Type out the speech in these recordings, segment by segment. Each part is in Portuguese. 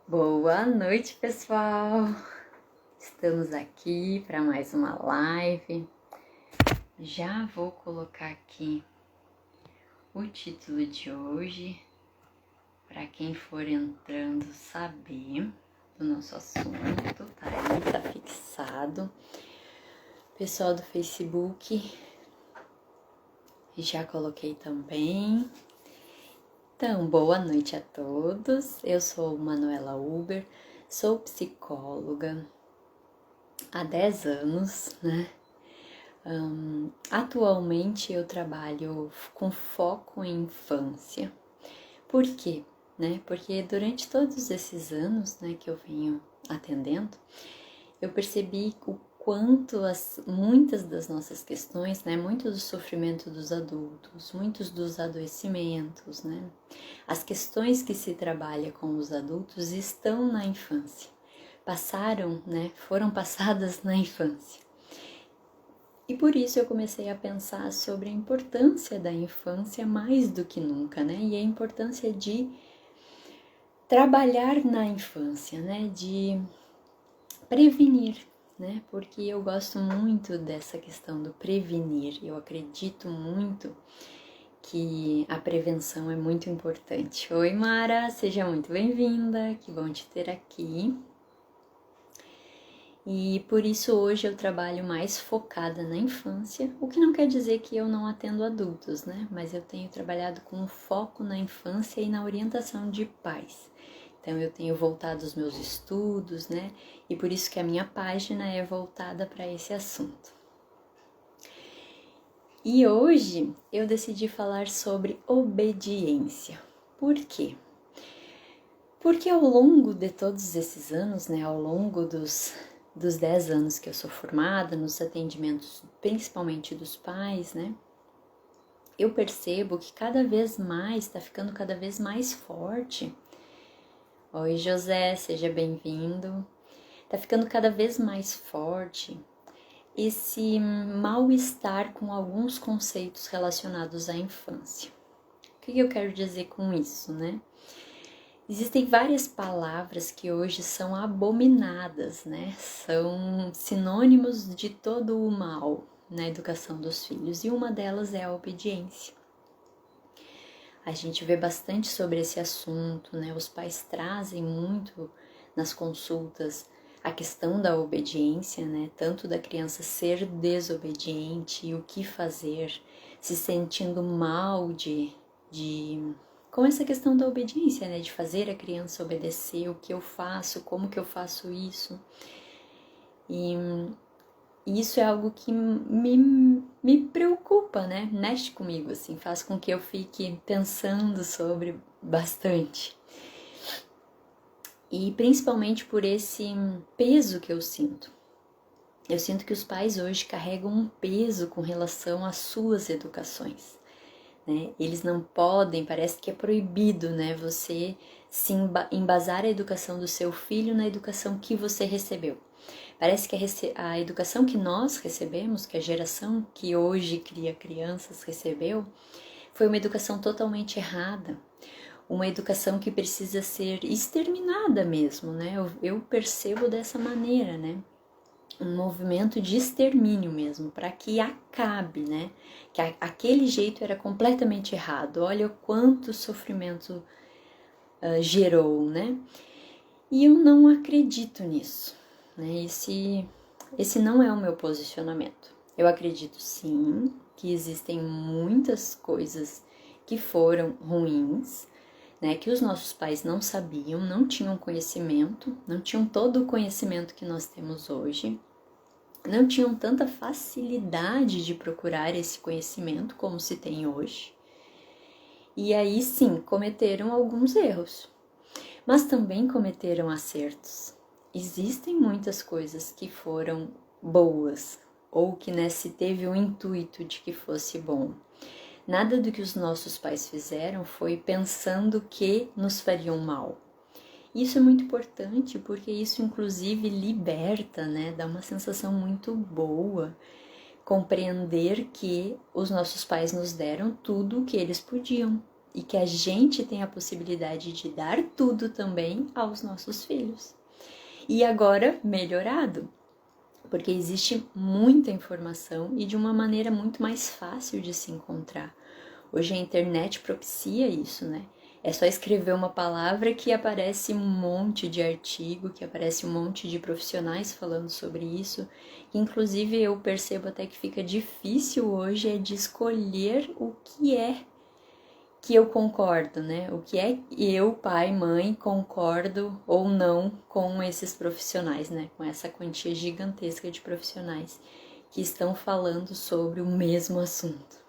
Boa noite, pessoal! Estamos aqui para mais uma live. Já vou colocar aqui o título de hoje para quem for entrando saber do nosso assunto, tá aí, tá fixado. Pessoal do Facebook, já coloquei também. Então, boa noite a todos. Eu sou Manuela Uber, sou psicóloga há 10 anos, né? Atualmente eu trabalho com foco em infância. Por quê? Porque durante todos esses anos, que eu venho atendendo, eu percebi o quanto muitas das nossas questões, muito do sofrimento dos adultos, muitos dos adoecimentos, as questões que se trabalha com os adultos estão na infância. Foram passadas na infância. E por isso eu comecei a pensar sobre a importância da infância mais do que nunca, E a importância de trabalhar na infância, de prevenir, Porque eu gosto muito dessa questão do prevenir. Eu acredito muito que a prevenção é muito importante. Oi, Mara, seja muito bem-vinda, que bom te ter aqui. E por isso hoje eu trabalho mais focada na infância, o que não quer dizer que eu não atendo adultos, Mas eu tenho trabalhado com foco na infância e na orientação de pais. Então eu tenho voltado os meus estudos, E por isso que a minha página é voltada para esse assunto. E hoje eu decidi falar sobre obediência. Por quê? Porque ao longo de todos esses anos, ao longo dos 10 anos que eu sou formada, nos atendimentos principalmente dos pais, eu percebo que cada vez mais, está ficando cada vez mais forte. Oi, José, seja bem-vindo. Está ficando cada vez mais forte esse mal-estar com alguns conceitos relacionados à infância. O que eu quero dizer com isso, Existem várias palavras que hoje são abominadas, São sinônimos de todo o mal na educação dos filhos, e uma delas é a obediência. A gente vê bastante sobre esse assunto, Os pais trazem muito nas consultas a questão da obediência, Tanto da criança ser desobediente e o que fazer, se sentindo mal com essa questão da obediência, de fazer a criança obedecer, o que eu faço, como que eu faço isso. E isso é algo que me preocupa, Mexe comigo, assim, faz com que eu fique pensando sobre bastante. E principalmente por esse peso que eu sinto. Eu sinto que os pais hoje carregam um peso com relação às suas educações. Eles não podem, parece que é proibido, você se embasar a educação do seu filho na educação que você recebeu. Parece que a educação que nós recebemos, que a geração que hoje cria crianças recebeu, foi uma educação totalmente errada. Uma educação que precisa ser exterminada mesmo, Eu percebo dessa maneira, Um movimento de extermínio mesmo, para que acabe, Que aquele jeito era completamente errado. Olha o quanto sofrimento gerou, E eu não acredito nisso, Esse não é o meu posicionamento. Eu acredito sim que existem muitas coisas que foram ruins, que os nossos pais não sabiam, não tinham conhecimento, não tinham todo o conhecimento que nós temos hoje, não tinham tanta facilidade de procurar esse conhecimento como se tem hoje. E aí sim, cometeram alguns erros, mas também cometeram acertos. Existem muitas coisas que foram boas, ou que se teve o intuito de que fosse bom. Nada do que os nossos pais fizeram foi pensando que nos fariam mal. Isso é muito importante porque isso inclusive liberta, dá uma sensação muito boa compreender que os nossos pais nos deram tudo o que eles podiam, e que a gente tem a possibilidade de dar tudo também aos nossos filhos. E agora melhorado, porque existe muita informação e de uma maneira muito mais fácil de se encontrar. Hoje a internet propicia isso, né? É só escrever uma palavra que aparece um monte de artigo, que aparece um monte de profissionais falando sobre isso. Inclusive eu percebo até que fica difícil hoje de escolher o que é que eu concordo, né? O que é eu, pai, mãe, concordo ou não com esses profissionais, né? Com essa quantia gigantesca de profissionais que estão falando sobre o mesmo assunto.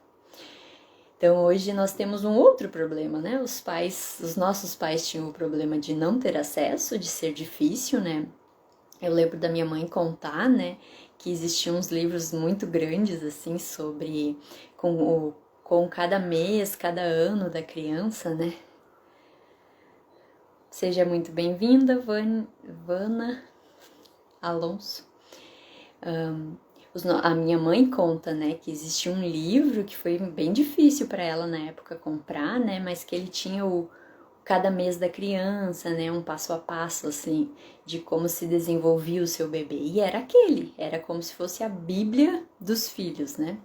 Então hoje nós temos um outro problema, né? Os nossos pais tinham o problema de não ter acesso, de ser difícil, né? Eu lembro da minha mãe contar, né, que existiam uns livros muito grandes assim sobre com cada mês, cada ano da criança, né? Seja muito bem-vinda, Vana Alonso. A minha mãe conta, né, que existia um livro que foi bem difícil para ela na época comprar, né, mas que ele tinha cada mês da criança, né, um passo a passo, assim, de como se desenvolvia o seu bebê. E era como se fosse a Bíblia dos filhos, né?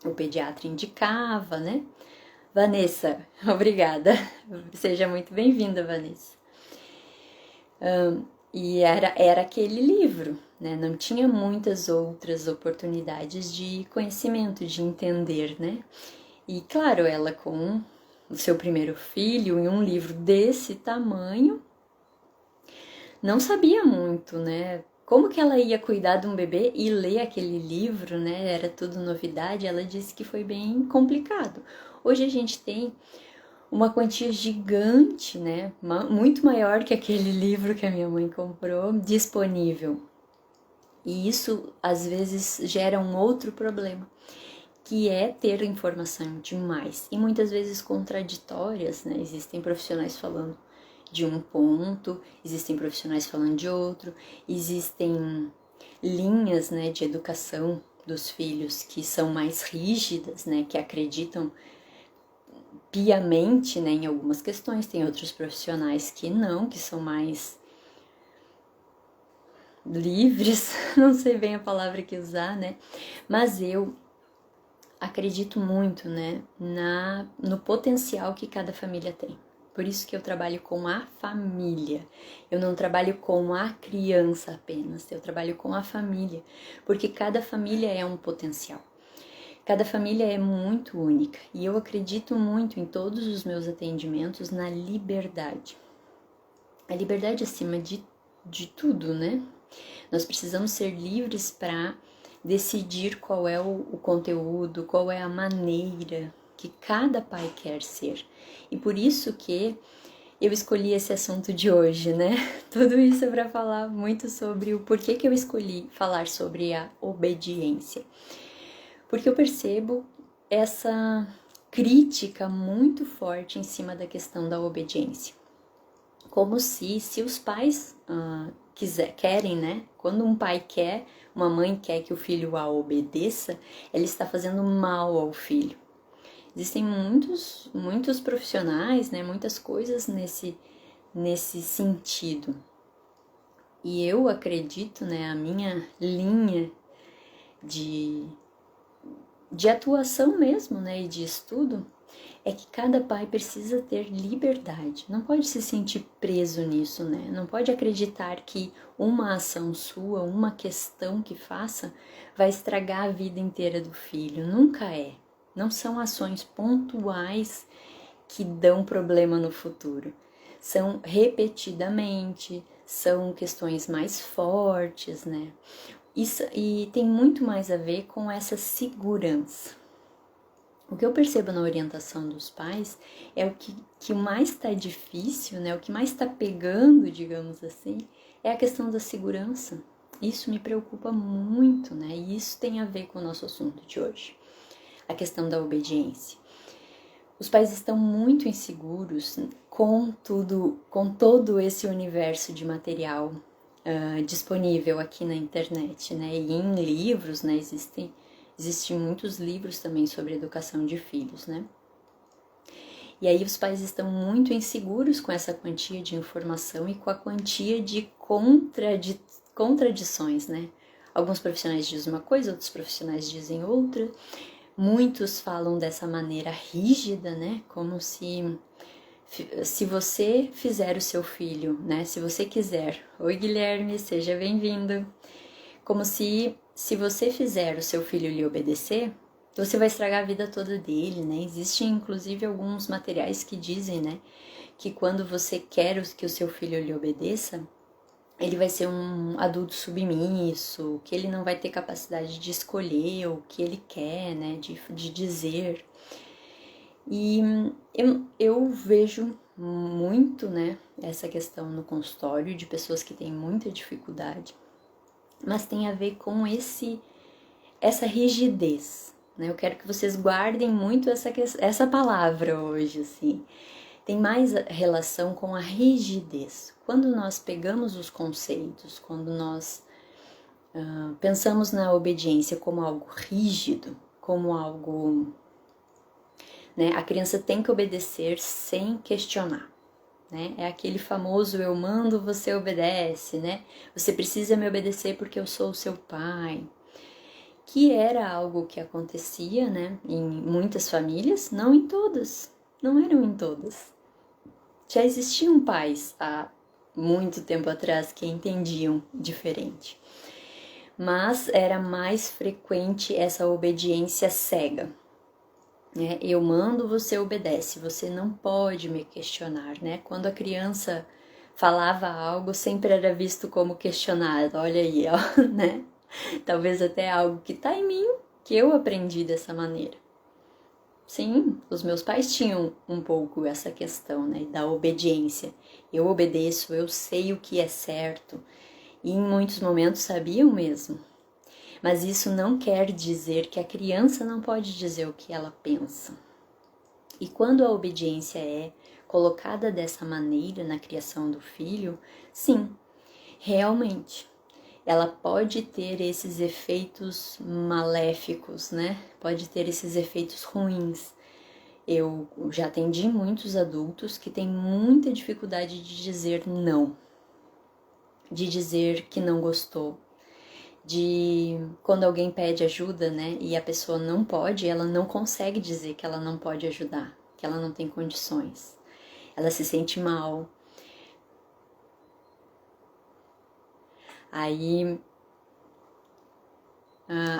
O pediatra indicava, né? Vanessa, obrigada. Seja muito bem-vinda, Vanessa. E era aquele livro, né? Não tinha muitas outras oportunidades de conhecimento, de entender, né? E claro, ela com o seu primeiro filho em um livro desse tamanho, não sabia muito, né? Como que ela ia cuidar de um bebê e ler aquele livro, né? Era tudo novidade. Ela disse que foi bem complicado. Hoje a gente tem uma quantia gigante, né? Muito maior que aquele livro que a minha mãe comprou, disponível. E isso às vezes gera um outro problema, que é ter informação demais e muitas vezes contraditórias, né? Existem profissionais falando de um ponto, existem profissionais falando de outro, existem linhas, né, de educação dos filhos que são mais rígidas, né, que acreditam piamente, né, em algumas questões. Tem outros profissionais que não, que são mais livres, não sei bem a palavra que usar, né, mas eu acredito muito, né, no potencial que cada família tem. Por isso que eu trabalho com a família. Eu não trabalho com a criança apenas, eu trabalho com a família, porque cada família é um potencial. Cada família é muito única e eu acredito muito em todos os meus atendimentos na liberdade. A liberdade acima de tudo, né? Nós precisamos ser livres para decidir qual é o conteúdo, qual é a maneira que cada pai quer ser. E por isso que eu escolhi esse assunto de hoje, né? Tudo isso é para falar muito sobre o porquê que eu escolhi falar sobre a obediência. Porque eu percebo essa crítica muito forte em cima da questão da obediência. Como se os pais querem, né? Quando um pai quer, uma mãe quer que o filho a obedeça, ela está fazendo mal ao filho. Existem muitos profissionais, né? Muitas coisas nesse sentido. E eu acredito, né? A minha linha de atuação mesmo, né? E de estudo é que cada pai precisa ter liberdade, não pode se sentir preso nisso, né? Não pode acreditar que uma ação sua, uma questão que faça, vai estragar a vida inteira do filho. Nunca é. Não são ações pontuais que dão problema no futuro. São repetidamente, são questões mais fortes, né? Isso, e tem muito mais a ver com essa segurança. O que eu percebo na orientação dos pais é o que mais está difícil, né? O que mais está pegando, digamos assim, é a questão da segurança. Isso me preocupa muito, né? E isso tem a ver com o nosso assunto de hoje, a questão da obediência. Os pais estão muito inseguros com todo esse universo de material disponível aqui na internet, né? E em livros, né? Existem muitos livros também sobre educação de filhos, né? E aí os pais estão muito inseguros com essa quantia de informação e com a quantia de contradições, né? Alguns profissionais dizem uma coisa, outros profissionais dizem outra. Muitos falam dessa maneira rígida, né? Como se você fizer o seu filho, né? Se você quiser. Oi, Guilherme, seja bem-vindo. Como se você fizer o seu filho lhe obedecer, você vai estragar a vida toda dele, né? Existem, inclusive, alguns materiais que dizem, né? Que quando você quer que o seu filho lhe obedeça, ele vai ser um adulto submisso, que ele não vai ter capacidade de escolher o que ele quer, né, de dizer. E eu vejo muito, né, essa questão no consultório de pessoas que têm muita dificuldade, mas tem a ver com essa rigidez, né? Eu quero que vocês guardem muito essa palavra hoje, assim. Tem mais relação com a rigidez. Quando nós pegamos os conceitos, quando nós pensamos na obediência como algo rígido, como algo, né? A criança tem que obedecer sem questionar, né? É aquele famoso eu mando, você obedece, né? Você precisa me obedecer porque eu sou o seu pai. Que era algo que acontecia, né? Em muitas famílias, não em todas, não eram em todas. Já existiam pais há muito tempo atrás que entendiam diferente, mas era mais frequente essa obediência cega, né? Eu mando, você obedece, você não pode me questionar, né? Quando a criança falava algo, sempre era visto como questionado, olha aí, ó, né? Talvez até algo que tá em mim, que eu aprendi dessa maneira. Sim, os meus pais tinham um pouco essa questão, né, da obediência. Eu obedeço, eu sei o que é certo, e em muitos momentos sabiam mesmo. Mas isso não quer dizer que a criança não pode dizer o que ela pensa. E quando a obediência é colocada dessa maneira na criação do filho, sim, realmente ela pode ter esses efeitos maléficos, né? Pode ter esses efeitos ruins. Eu já atendi muitos adultos que têm muita dificuldade de dizer não, de dizer que não gostou, de quando alguém pede ajuda, né? E a pessoa não pode, ela não consegue dizer que ela não pode ajudar, que ela não tem condições. Ela se sente mal. Aí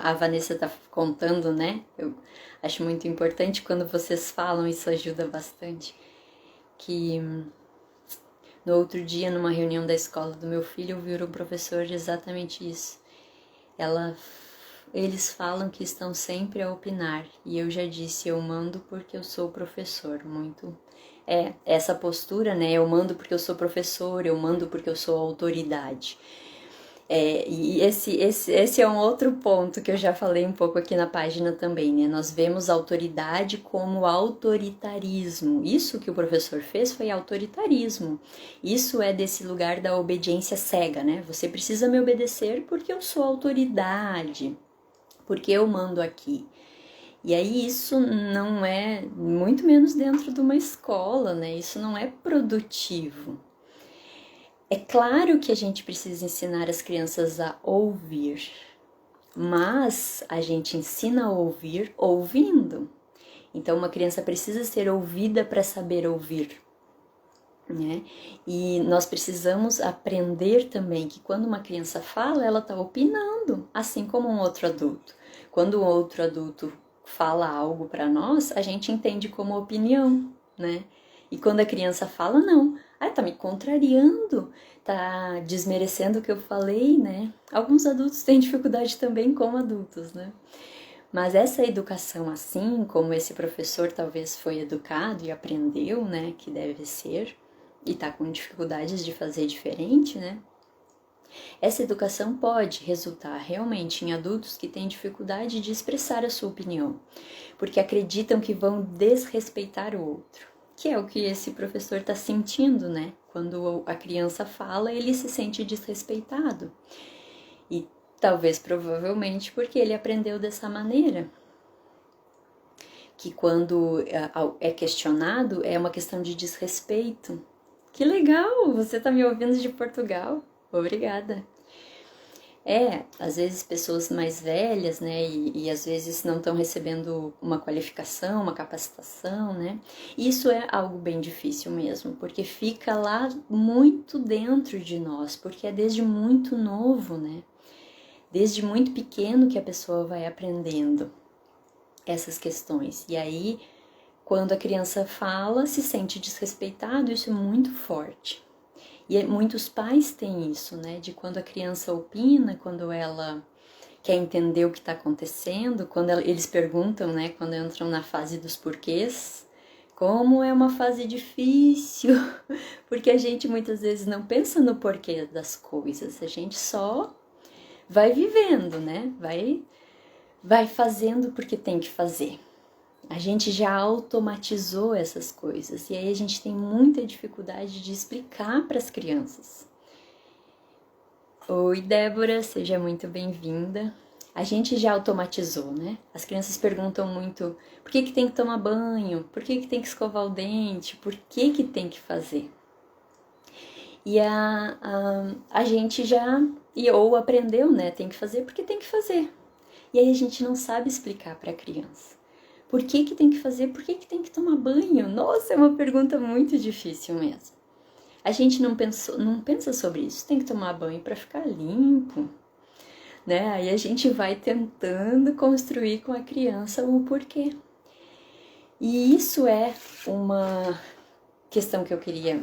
a Vanessa tá contando, né? Eu acho muito importante quando vocês falam, isso ajuda bastante. Que no outro dia, numa reunião da escola do meu filho, eu vi um professor exatamente isso. Eles falam que estão sempre a opinar, e eu já disse, eu mando porque eu sou professor, muito... essa postura, né? Eu mando porque eu sou professor, eu mando porque eu sou autoridade. E esse é um outro ponto que eu já falei um pouco aqui na página também, né? Nós vemos autoridade como autoritarismo. Isso que o professor fez foi autoritarismo. Isso é desse lugar da obediência cega, né? Você precisa me obedecer porque eu sou autoridade, porque eu mando aqui. E aí isso não é, muito menos dentro de uma escola, né? Isso não é produtivo. É claro que a gente precisa ensinar as crianças a ouvir, mas a gente ensina a ouvir ouvindo. Então, uma criança precisa ser ouvida para saber ouvir, né? E nós precisamos aprender também que quando uma criança fala, ela está opinando, assim como um outro adulto. Quando um outro adulto fala algo para nós, a gente entende como opinião, né? E quando a criança fala, não. Tá me contrariando, tá desmerecendo o que eu falei, né? Alguns adultos têm dificuldade também como adultos, né? Mas essa educação assim, como esse professor talvez foi educado e aprendeu, né, que deve ser, e tá com dificuldades de fazer diferente, né? Essa educação pode resultar realmente em adultos que têm dificuldade de expressar a sua opinião, porque acreditam que vão desrespeitar o outro, que é o que esse professor está sentindo, né? Quando a criança fala, ele se sente desrespeitado. E talvez, provavelmente, porque ele aprendeu dessa maneira. que quando é questionado é uma questão de desrespeito. Que legal, você tá me ouvindo de Portugal. Obrigada. Às vezes pessoas mais velhas, né, e às vezes não estão recebendo uma qualificação, uma capacitação, né, isso é algo bem difícil mesmo, porque fica lá muito dentro de nós, porque é desde muito novo, né, desde muito pequeno que a pessoa vai aprendendo essas questões, e aí, quando a criança fala, se sente desrespeitado, isso é muito forte. E muitos pais têm isso, né? De quando a criança opina, quando ela quer entender o que está acontecendo, quando eles perguntam, né? Quando entram na fase dos porquês, como é uma fase difícil, porque a gente muitas vezes não pensa no porquê das coisas, a gente só vai vivendo, né? Vai fazendo porque tem que fazer. A gente já automatizou essas coisas e aí a gente tem muita dificuldade de explicar para as crianças. Oi, Débora, seja muito bem-vinda. A gente já automatizou, né? As crianças perguntam muito por que tem que tomar banho, por que tem que escovar o dente, por que tem que fazer. E a gente já, ou aprendeu, né? Tem que fazer porque tem que fazer. E aí a gente não sabe explicar para a criança. Por que tem que fazer? Por que tem que tomar banho? Nossa, é uma pergunta muito difícil mesmo. A gente não pensa sobre isso. Tem que tomar banho para ficar limpo, né? Aí a gente vai tentando construir com a criança o porquê. E isso é uma questão que eu queria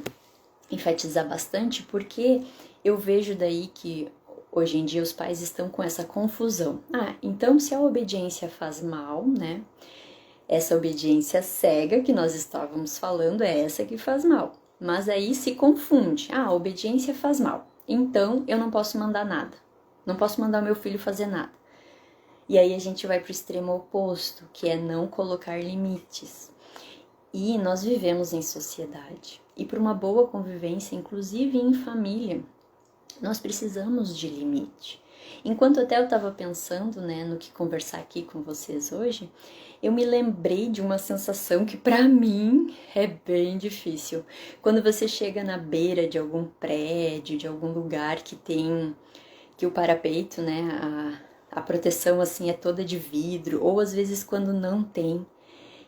enfatizar bastante, porque eu vejo daí que hoje em dia os pais estão com essa confusão. Então se a obediência faz mal, né? Essa obediência cega que nós estávamos falando é essa que faz mal. Mas aí se confunde. A obediência faz mal. Então eu não posso mandar nada. Não posso mandar meu filho fazer nada. E aí a gente vai para o extremo oposto, que é não colocar limites. E nós vivemos em sociedade. E para uma boa convivência, inclusive em família, nós precisamos de limite. Enquanto até eu estava pensando, né, no que conversar aqui com vocês hoje, eu me lembrei de uma sensação que para mim é bem difícil. Quando você chega na beira de algum prédio, de algum lugar que o parapeito, né, a proteção assim é toda de vidro, ou às vezes quando não tem,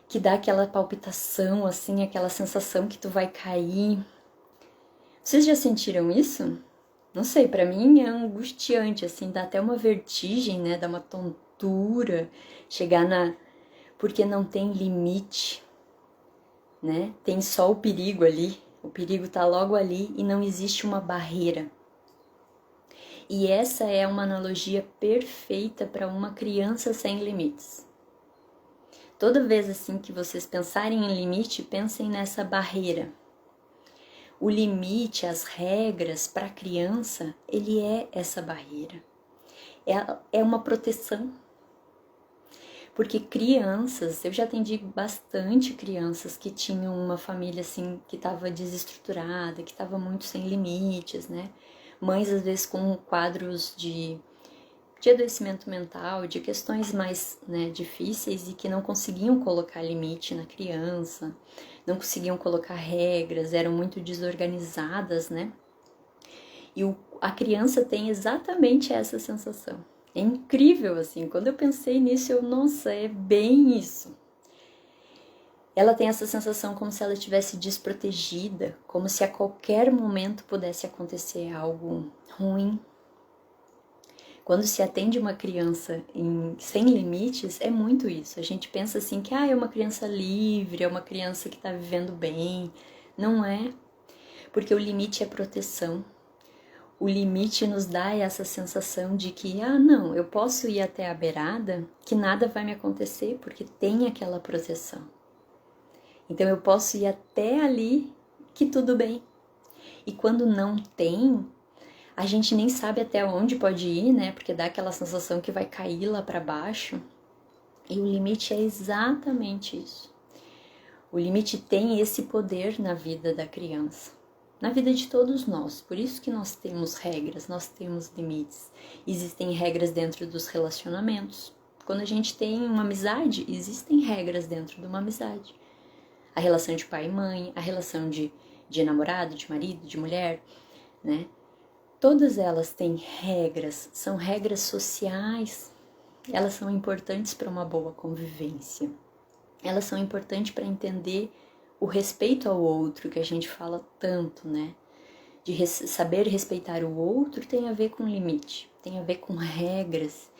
que dá aquela palpitação assim, aquela sensação que tu vai cair. Vocês já sentiram isso? Não sei, pra mim é angustiante, assim, dá até uma vertigem, né, dá uma tontura, chegar porque não tem limite, né, tem só o perigo ali, o perigo tá logo ali e não existe uma barreira. E essa é uma analogia perfeita para uma criança sem limites. Toda vez assim que vocês pensarem em limite, pensem nessa barreira. O limite, as regras para a criança, ele é essa barreira. É uma proteção. Porque crianças, eu já atendi bastante crianças que tinham uma família assim, que estava desestruturada, que estava muito sem limites, né? Mães às vezes com quadros de adoecimento mental, de questões mais, né, difíceis e que não conseguiam colocar limite na criança, não conseguiam colocar regras, eram muito desorganizadas, né? E a criança tem exatamente essa sensação. É incrível, assim, quando eu pensei nisso, nossa, é bem isso. Ela tem essa sensação como se ela estivesse desprotegida, como se a qualquer momento pudesse acontecer algo ruim. Quando se atende uma criança sem limites, é muito isso. A gente pensa assim que é uma criança livre, é uma criança que está vivendo bem. Não é, porque o limite é proteção. O limite nos dá essa sensação de que, não, eu posso ir até a beirada, que nada vai me acontecer, porque tem aquela proteção. Então eu posso ir até ali, que tudo bem. E quando não tem, a gente nem sabe até onde pode ir, né? Porque dá aquela sensação que vai cair lá para baixo. E o limite é exatamente isso. O limite tem esse poder na vida da criança, na vida de todos nós. Por isso que nós temos regras, nós temos limites. Existem regras dentro dos relacionamentos. Quando a gente tem uma amizade, existem regras dentro de uma amizade. A relação de pai e mãe, a relação de namorado, de marido, de mulher, né? Todas elas têm regras, são regras sociais, elas são importantes para uma boa convivência. Elas são importantes para entender o respeito ao outro, que a gente fala tanto, né? De saber respeitar o outro tem a ver com limite, tem a ver com regras.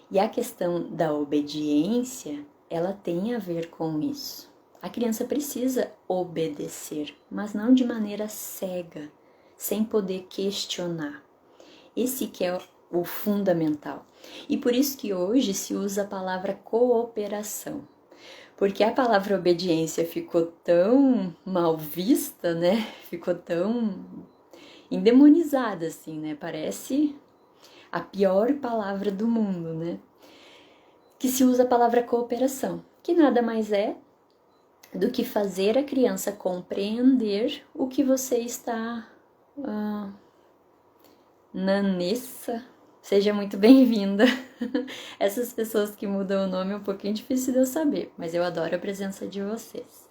E a questão da obediência, ela tem a ver com isso. A criança precisa obedecer, mas não de maneira cega, sem poder questionar. Esse que é o fundamental. E por isso que hoje se usa a palavra cooperação. Porque a palavra obediência ficou tão mal vista, né? Ficou tão endemonizada, assim, né? Parece a pior palavra do mundo, né? Que se usa a palavra cooperação, que nada mais é do que fazer a criança compreender o que você está... Nanessa, seja muito bem-vinda. Essas pessoas que mudam o nome é um pouquinho difícil de eu saber, mas eu adoro a presença de vocês.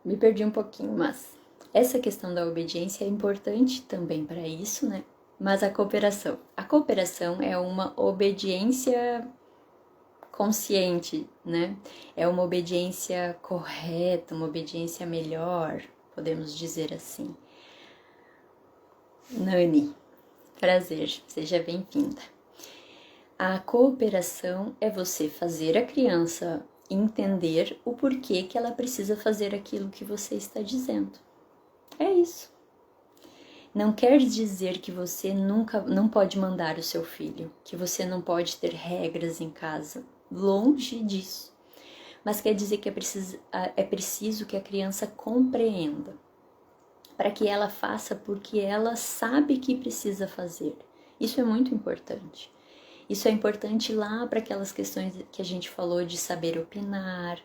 Me perdi um pouquinho, mas essa questão da obediência é importante também para isso, né? Mas a cooperação é uma obediência consciente, né? É uma obediência correta, uma obediência melhor, podemos dizer assim. Nani, prazer, seja bem-vinda. A cooperação é você fazer a criança entender o porquê que ela precisa fazer aquilo que você está dizendo. É isso. Não quer dizer que você não pode mandar o seu filho, que você não pode ter regras em casa. Longe disso. Mas quer dizer que é preciso que a criança compreenda, para que ela faça porque ela sabe que precisa fazer. Isso é muito importante. Isso é importante lá para aquelas questões que a gente falou de saber opinar,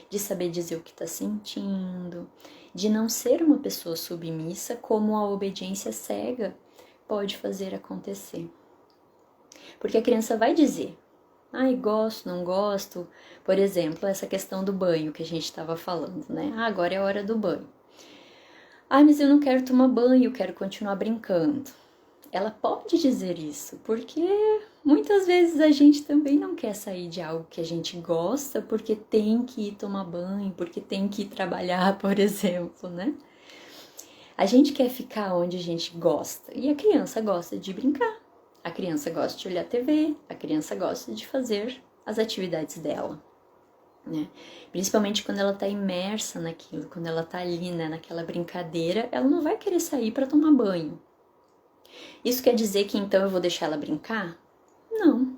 de saber dizer o que está sentindo, de não ser uma pessoa submissa, como a obediência cega pode fazer acontecer. Porque a criança vai dizer, ai, gosto, não gosto. Por exemplo, essa questão do banho que a gente estava falando, né? Ah, agora é a hora do banho. Ah, mas eu não quero tomar banho, eu quero continuar brincando. Ela pode dizer isso, porque muitas vezes a gente também não quer sair de algo que a gente gosta, porque tem que ir tomar banho, porque tem que ir trabalhar, por exemplo, né? A gente quer ficar onde a gente gosta, e a criança gosta de brincar, a criança gosta de olhar TV, a criança gosta de fazer as atividades dela. Né? Principalmente quando ela está imersa naquilo, quando ela está ali, né, naquela brincadeira, ela não vai querer sair para tomar banho. Isso quer dizer que então eu vou deixar ela brincar? Não.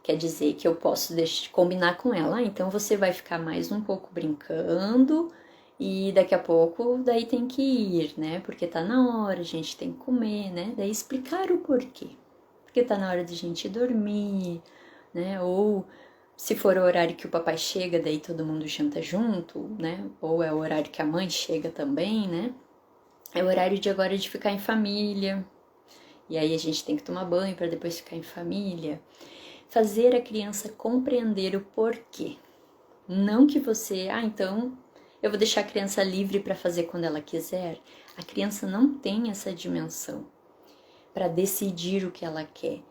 Quer dizer que eu posso combinar com ela, então você vai ficar mais um pouco brincando e daqui a pouco daí tem que ir, né? Porque tá na hora, a gente tem que comer, né? Daí explicar o porquê. Porque tá na hora de a gente dormir, né? Ou se for o horário que o papai chega, daí todo mundo janta junto, né? Ou é o horário que a mãe chega também, né? É o horário de agora de ficar em família. E aí a gente tem que tomar banho para depois ficar em família. Fazer a criança compreender o porquê. Não que você, então eu vou deixar a criança livre para fazer quando ela quiser. A criança não tem essa dimensão para decidir o que ela quer.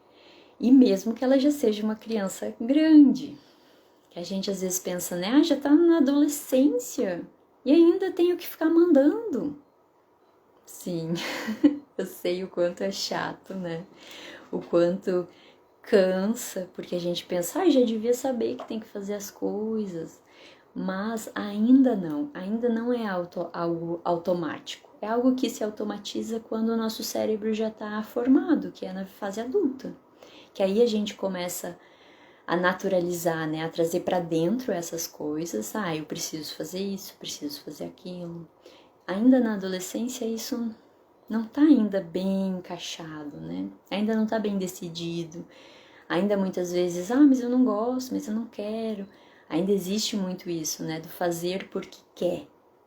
E mesmo que ela já seja uma criança grande, que a gente às vezes pensa, né? Ah, já tá na adolescência e ainda tenho que ficar mandando. Sim, eu sei o quanto é chato, né? O quanto cansa, porque a gente pensa, ah, já devia saber que tem que fazer as coisas. Mas ainda não é algo automático. É algo que se automatiza quando o nosso cérebro já está formado, que é na fase adulta. Que aí a gente começa a naturalizar, né, a trazer para dentro essas coisas. Ah, eu preciso fazer isso, preciso fazer aquilo. Ainda na adolescência isso não está ainda bem encaixado, né? Ainda não está bem decidido. Ainda muitas vezes, ah, mas eu não gosto, mas eu não quero. Ainda existe muito isso, né, do fazer porque quer.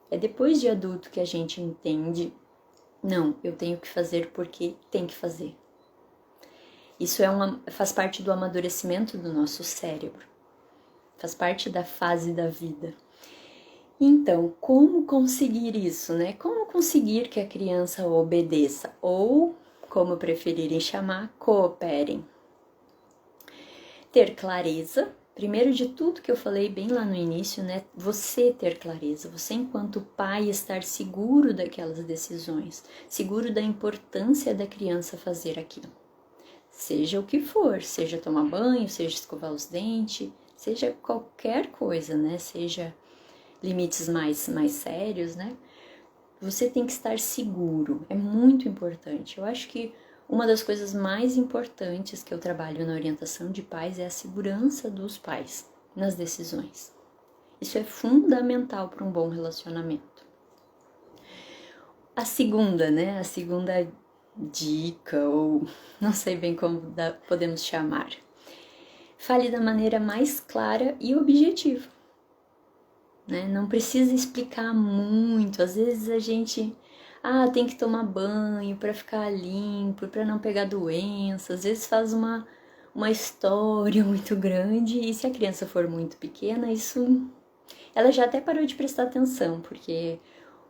É depois de adulto que a gente entende, não, eu tenho que fazer porque tem que fazer. Isso faz parte do amadurecimento do nosso cérebro, faz parte da fase da vida. Então, como conseguir isso, né? Como conseguir que a criança obedeça ou, como preferirem chamar, cooperem? Ter clareza, primeiro de tudo que eu falei bem lá no início, né? Você ter clareza, você enquanto pai estar seguro daquelas decisões, seguro da importância da criança fazer aquilo. Seja o que for, seja tomar banho, seja escovar os dentes, seja qualquer coisa, né? Seja limites mais sérios, né? Você tem que estar seguro, é muito importante. Eu acho que uma das coisas mais importantes que eu trabalho na orientação de pais é a segurança dos pais nas decisões. Isso é fundamental para um bom relacionamento. A segunda, né? A segunda dica, ou não sei bem como podemos chamar. Fale da maneira mais clara e objetiva. Né? Não precisa explicar muito. Às vezes a gente tem que tomar banho para ficar limpo, para não pegar doença. Às vezes faz uma história muito grande e se a criança for muito pequena, ela já até parou de prestar atenção, porque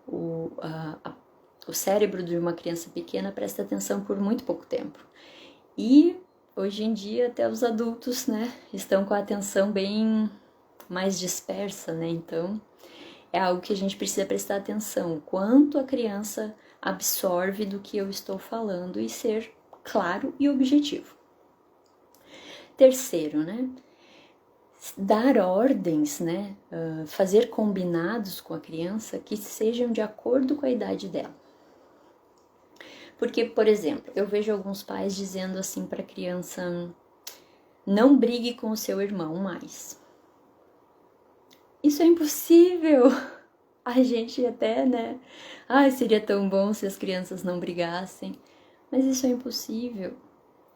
o cérebro de uma criança pequena presta atenção por muito pouco tempo. E hoje em dia até os adultos, né, estão com a atenção bem mais dispersa, né? Então, é algo que a gente precisa prestar atenção, o quanto a criança absorve do que eu estou falando e ser claro e objetivo. Terceiro, né? Dar ordens, né? Fazer combinados com a criança que sejam de acordo com a idade dela. Porque, por exemplo, eu vejo alguns pais dizendo assim para a criança: não brigue com o seu irmão mais. Isso é impossível. A gente até, né? Seria tão bom se as crianças não brigassem. Mas isso é impossível.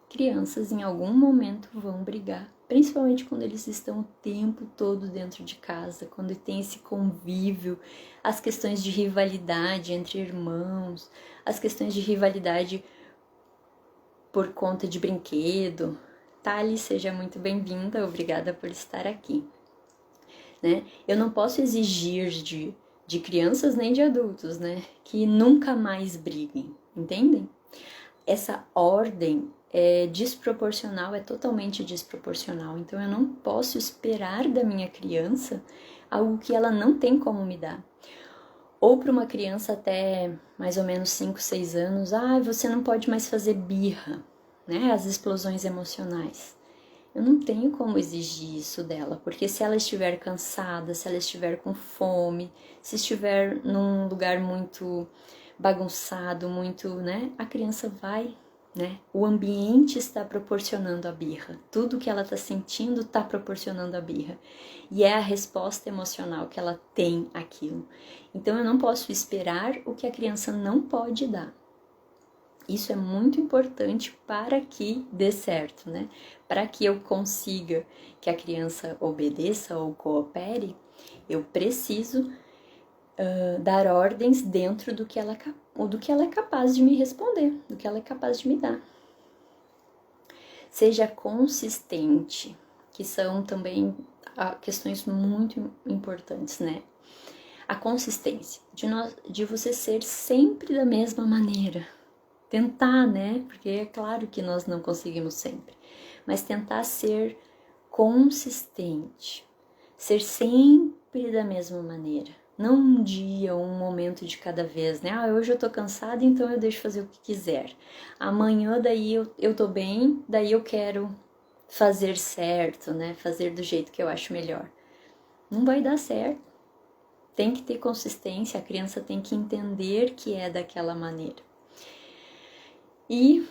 Crianças em algum momento vão brigar. Principalmente quando eles estão o tempo todo dentro de casa. Quando tem esse convívio. As questões de rivalidade entre irmãos. As questões de rivalidade por conta de brinquedo. Thali, seja muito bem-vinda. Obrigada por estar aqui. Né? Eu não posso exigir de crianças nem de adultos, né, que nunca mais briguem, entendem? Essa ordem é desproporcional, é totalmente desproporcional. Então eu não posso esperar da minha criança algo que ela não tem como me dar. Ou para uma criança até mais ou menos 5, 6 anos, você não pode mais fazer birra, né? As explosões emocionais. Eu não tenho como exigir isso dela, porque se ela estiver cansada, se ela estiver com fome, se estiver num lugar muito bagunçado, muito, né? A criança vai, né? O ambiente está proporcionando a birra. Tudo que ela está sentindo está proporcionando a birra. E é a resposta emocional que ela tem àquilo. Então eu não posso esperar o que a criança não pode dar. Isso é muito importante para que dê certo, né? Para que eu consiga que a criança obedeça ou coopere, eu preciso dar ordens dentro do que ela é capaz de me responder, do que ela é capaz de me dar. Seja consistente, que são também questões muito importantes, né? A consistência, de você ser sempre da mesma maneira. Tentar, né? Porque é claro que nós não conseguimos sempre. Mas tentar ser consistente. Ser sempre da mesma maneira. Não um dia, um momento de cada vez, né? Hoje eu tô cansada, então eu deixo fazer o que quiser. Amanhã, daí eu tô bem, daí eu quero fazer certo, né? Fazer do jeito que eu acho melhor. Não vai dar certo. Tem que ter consistência, a criança tem que entender que é daquela maneira. E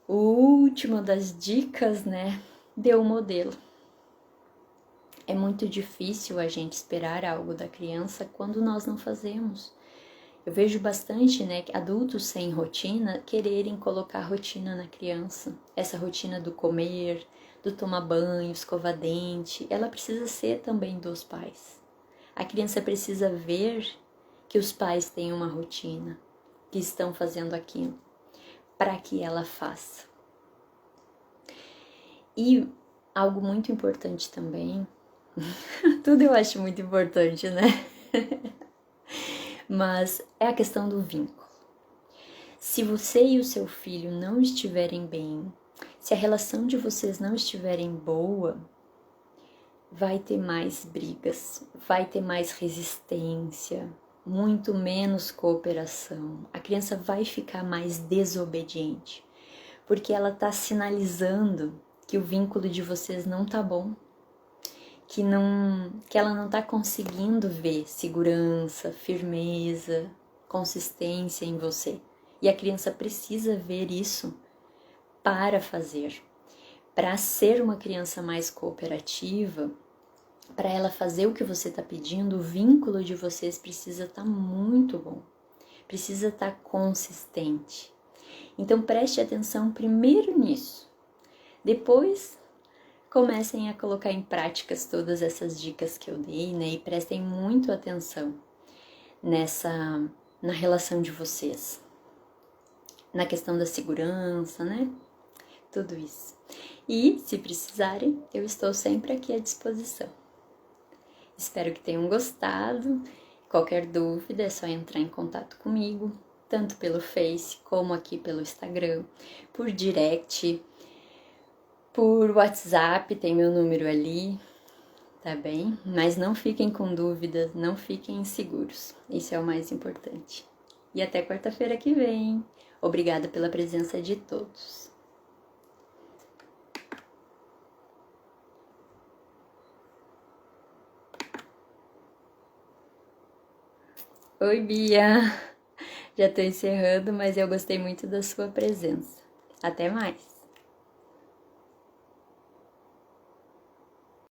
o último das dicas, né? Dê o modelo. É muito difícil a gente esperar algo da criança quando nós não fazemos. Eu vejo bastante, né, adultos sem rotina quererem colocar rotina na criança. Essa rotina do comer, do tomar banho, escovar dente, ela precisa ser também dos pais. A criança precisa ver que os pais têm uma rotina, que estão fazendo aquilo, para que ela faça. E algo muito importante também, tudo eu acho muito importante, né? Mas é a questão do vínculo. Se você e o seu filho não estiverem bem, se a relação de vocês não estiverem boa, vai ter mais brigas, vai ter mais resistência, muito menos cooperação. A criança vai ficar mais desobediente, porque ela está sinalizando que o vínculo de vocês não tá bom, que ela não está conseguindo ver segurança, firmeza, consistência em você. E a criança precisa ver isso para fazer. Para ser uma criança mais cooperativa, para ela fazer o que você está pedindo, o vínculo de vocês precisa estar muito bom, precisa estar consistente. Então preste atenção primeiro nisso. Depois comecem a colocar em práticas todas essas dicas que eu dei, né? E prestem muito atenção na relação de vocês, na questão da segurança, né? Tudo isso. E, se precisarem, eu estou sempre aqui à disposição. Espero que tenham gostado. Qualquer dúvida é só entrar em contato comigo, tanto pelo Face como aqui pelo Instagram, por direct, por WhatsApp, tem meu número ali, tá bem? Mas não fiquem com dúvidas, não fiquem inseguros. Isso é o mais importante. E até quarta-feira que vem. Obrigada pela presença de todos. Oi, Bia! Já tô encerrando, mas eu gostei muito da sua presença. Até mais!